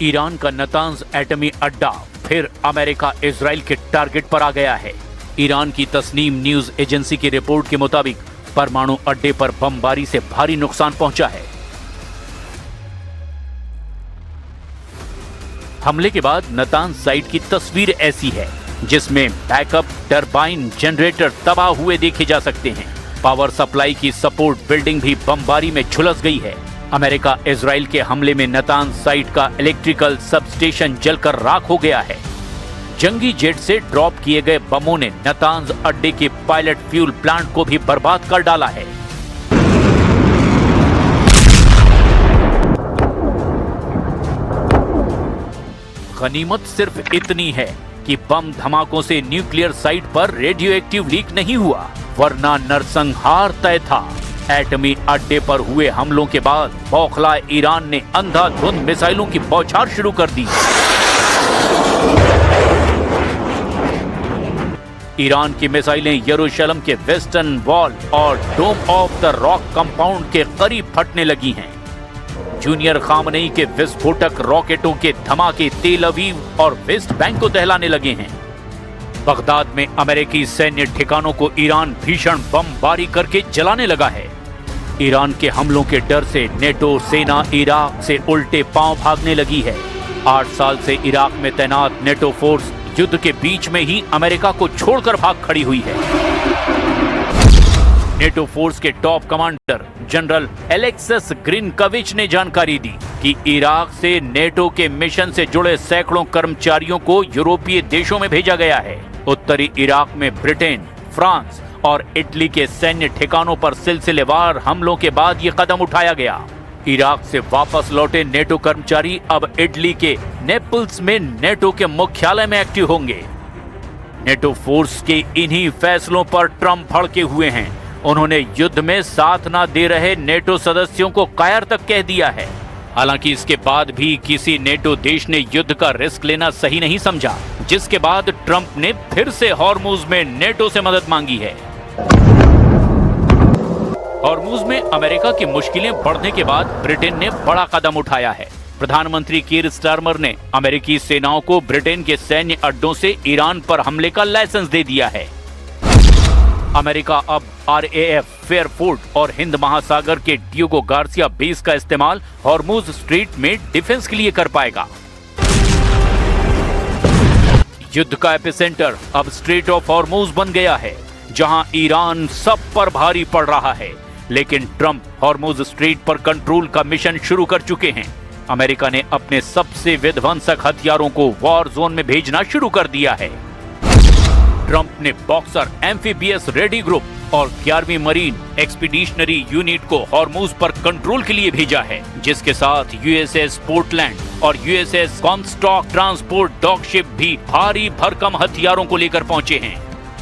Iran का Natanz एटमी अड्डा फिर अमेरिका इजराइल के टारगेट पर आ गया है। ईरान की तस्नीम न्यूज एजेंसी की रिपोर्ट के मुताबिक परमाणु अड्डे पर बमबारी से भारी नुकसान पहुंचा है। हमले के बाद नतांज साइट की तस्वीर ऐसी है जिसमें बैकअप टरबाइन जनरेटर तबाह हुए देखे जा सकते हैं। पावर सप्लाई की सपोर्ट बिल्डिंग भी बमबारी में झुलस गई है। अमेरिका इजराइल के हमले में नतांज साइट का इलेक्ट्रिकल सबस्टेशन जलकर राख हो गया है। जंगी जेट से ड्रॉप किए गए बमों ने नतांज अड्डे के पायलट फ्यूल प्लांट को भी बर्बाद कर डाला है। गनीमत सिर्फ इतनी है कि बम धमाकों से न्यूक्लियर साइट पर रेडियो एक्टिव लीक नहीं हुआ, वरना नरसंहार तय था। एटमी अड्डे पर हुए हमलों के बाद बौखलाए ईरान ने अंधाधुंध मिसाइलों की बौछार शुरू कर दी। ईरान की मिसाइलें यरूशलेम के वेस्टर्न वॉल और डोम ऑफ द रॉक कंपाउंड के करीब फटने लगी हैं। जूनियर खामनेई के विस्फोटक रॉकेटों के धमाके तेल अवीव और वेस्ट बैंक को दहलाने लगे हैं। बगदाद में अमेरिकी सैन्य ठिकानों को ईरान भीषण बमबारी करके जलाने लगा है। ईरान के हमलों के डर से नेटो सेना इराक से उल्टे पांव भागने लगी है। 8 साल से इराक में तैनात नेटो फोर्स युद्ध के बीच में ही अमेरिका को छोड़कर भाग खड़ी हुई है। नेटो फोर्स के टॉप कमांडर जनरल एलेक्सिस ग्रिनकविच ने जानकारी दी कि इराक से नेटो के मिशन से जुड़े सैकड़ों कर्मचारियों को यूरोपीय देशों में भेजा गया है। उत्तरी इराक में ब्रिटेन, फ्रांस और इटली के सैन्य ठिकानों पर सिलसिलेवार हमलों के बाद ये कदम उठाया गया। इराक से वापस लौटे नेटो कर्मचारी अब इटली के नेपल्स में नेटो के मुख्यालय में एक्टिव होंगे। नेटो फोर्स के इन्हीं फैसलों पर ट्रंप भड़के हुए हैं। उन्होंने युद्ध में साथ न दे रहे नेटो सदस्यों को कायर तक कह दिया है। हालांकि इसके बाद भी किसी नेटो देश ने युद्ध का रिस्क लेना सही नहीं समझा, जिसके बाद ट्रंप ने फिर से हॉर्मुज में नेटो से मदद मांगी है। हॉर्मुज में अमेरिका की मुश्किलें बढ़ने के बाद ब्रिटेन ने बड़ा कदम उठाया है। प्रधानमंत्री कीर स्टारमर ने अमेरिकी सेनाओं को ब्रिटेन के सैन्य अड्डों से ईरान पर हमले का लाइसेंस दे दिया है। अमेरिका अब RAF फेयरफोर्ट और हिंद महासागर के डियोगो गार्सिया बेस का इस्तेमाल हॉर्मुज स्ट्रेट में डिफेंस के लिए कर पाएगा। युद्ध का एपिसेंटर अब स्ट्रेट ऑफ हॉर्मुज बन गया है, जहां ईरान सब पर भारी पड़ रहा है। लेकिन ट्रंप हॉर्मुज स्ट्रेट पर कंट्रोल का मिशन शुरू कर चुके हैं। अमेरिका ने अपने सबसे विध्वंसक हथियारों को वॉर जोन में भेजना शुरू कर दिया है। ट्रंप ने बॉक्सर एम्फीबियस रेडी ग्रुप और 11वीं मरीन एक्सपीडिशनरी यूनिट को हॉर्मुज पर कंट्रोल के लिए भेजा है, जिसके साथ USS पोर्टलैंड और USS कॉमस्टॉक ट्रांसपोर्ट डॉगशिप भी भारी भरकम हथियारों को लेकर पहुंचे हैं।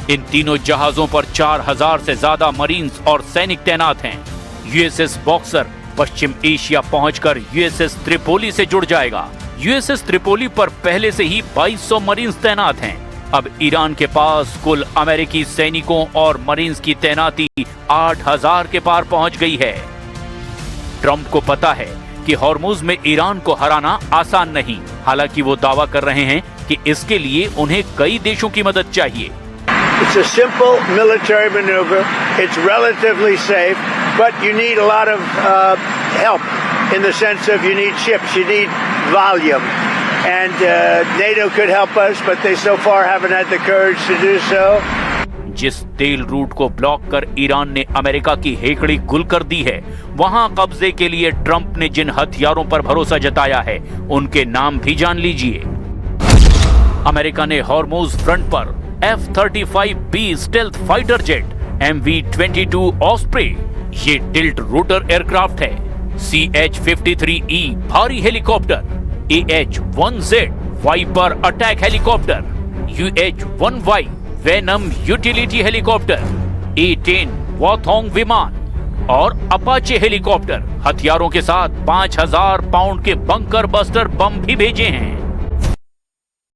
इन तीनों जहाजों पर 4000 से ज्यादा मरीन्स और सैनिक तैनात हैं। USS बॉक्सर पश्चिम एशिया पहुंचकर USS त्रिपोली से जुड़ जाएगा। USS त्रिपोली पर पहले से ही 2200 मरीन्स तैनात हैं। अब ईरान के पास कुल अमेरिकी सैनिकों और मरीन्स की तैनाती 8000 के पार पहुंच गई है। ट्रंप को पता है कि हॉर्मुज में ईरान को हराना आसान नहीं। हालांकि वो दावा कर रहे हैं कि इसके लिए उन्हें कई देशों की मदद चाहिए। It's a simple military maneuver. It's relatively safe, but you need a lot of help in the sense of you need ships, you need volume. And NATO could help us, but they so far haven't had the courage to do so. जिस तेल root को block कर Iran ने America की हेकड़ी गुल कर दी है, वहां कब्जे के लिए ट्रंप ने जिन हथियारों पर भरोसा जताया है, उनके नाम भी जान लीजिए। अमेरिका ने हॉर्मुज फ्रंट पर F-35B stealth fighter jet, MV-22 Osprey, ये टिल्ट रोटर एयरक्राफ्ट है, CH-53E भारी helicopter, AH-1Z Viper attack helicopter, UH-1Y Venom utility helicopter, A-10 वॉथोंग विमान और अपाचे हेलीकॉप्टर हथियारों के साथ 5000 पाउंड के बंकर बस्टर बम भी भेजे हैं।